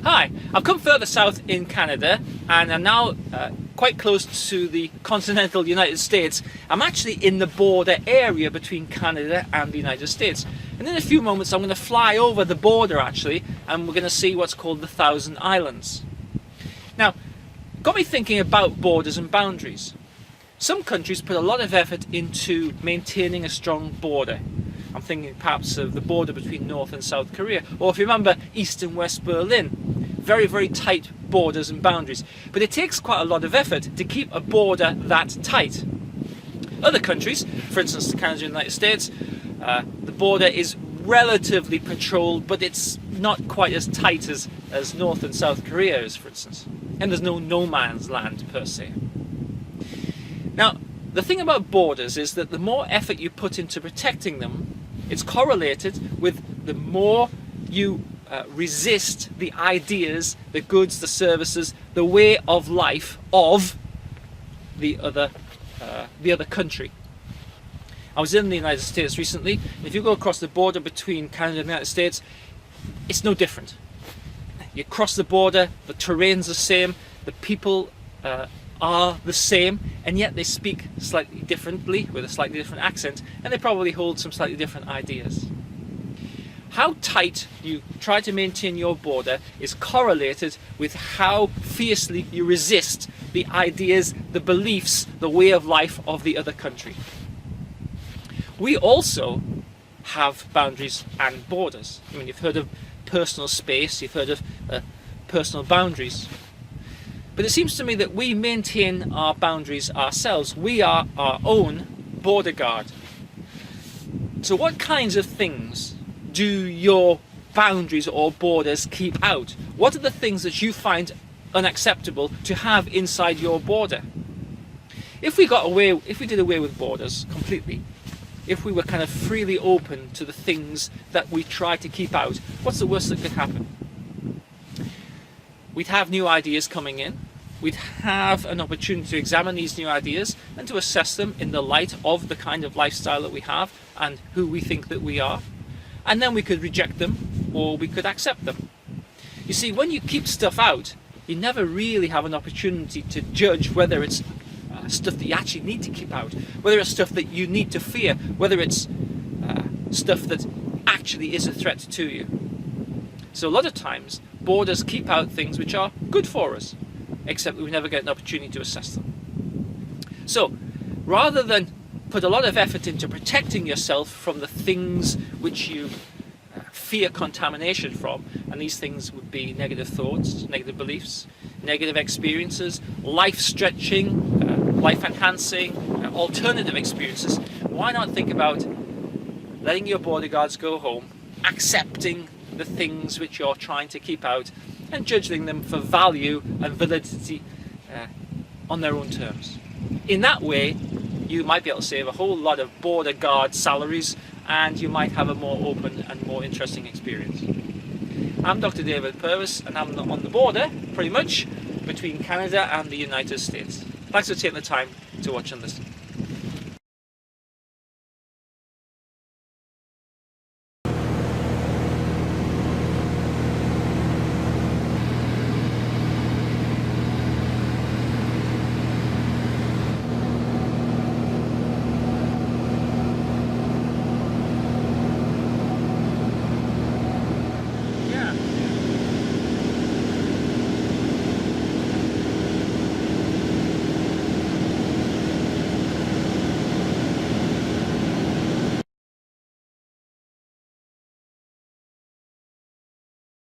Hi, I've come further south in Canada and I'm now quite close to the continental United States. I'm actually in the border area between Canada and the United States. And in a few moments I'm going to fly over the border actually, and we're going to see what's called the Thousand Islands. Now, got me thinking about borders and boundaries. Some countries put a lot of effort into maintaining a strong border. I'm thinking perhaps of the border between North and South Korea, or if you remember, East and West Berlin. Very, very tight borders and boundaries. But it takes quite a lot of effort to keep a border that tight. Other countries, for instance Canada and the United States, the border is relatively patrolled, but it's not quite as tight as North and South Korea is, for instance. And there's no man's land per se. Now, the thing about borders is that the more effort you put into protecting them, it's correlated with the more you resist the ideas, the goods, the services, the way of life of the other country. I was in the United States recently. If you go across the border between Canada and the United States, it's no different. You cross the border, the terrain's the same, the people are the same, and yet they speak slightly differently with a slightly different accent, and they probably hold some slightly different ideas. How tight you try to maintain your border is correlated with how fiercely you resist the ideas, the beliefs, the way of life of the other country. We also have boundaries and borders. I mean, you've heard of personal space, you've heard of personal boundaries. But it seems to me that we maintain our boundaries ourselves. We are our own border guard. So what kinds of things do your boundaries or borders keep out? What are the things that you find unacceptable to have inside your border? If we did away with borders completely, if we were kind of freely open to the things that we try to keep out, what's the worst that could happen? We'd have new ideas coming in. We'd have an opportunity to examine these new ideas and to assess them in the light of the kind of lifestyle that we have and who we think that we are. And then we could reject them or we could accept them. You see, when you keep stuff out, you never really have an opportunity to judge whether it's stuff that you actually need to keep out, whether it's stuff that you need to fear, whether it's stuff that actually is a threat to you. So a lot of times, borders keep out things which are good for us, except that we never get an opportunity to assess them. So, rather than put a lot of effort into protecting yourself from the things which you fear contamination from, and these things would be negative thoughts, negative beliefs, negative experiences, life-stretching, life-enhancing, alternative experiences, why not think about letting your bodyguards go home, accepting the things which you're trying to keep out, and judging them for value and validity on their own terms. In that way, you might be able to save a whole lot of border guard salaries, and you might have a more open and more interesting experience. I'm Dr. David Purves, and I'm on the border, pretty much, between Canada and the United States. Thanks for taking the time to watch and listen.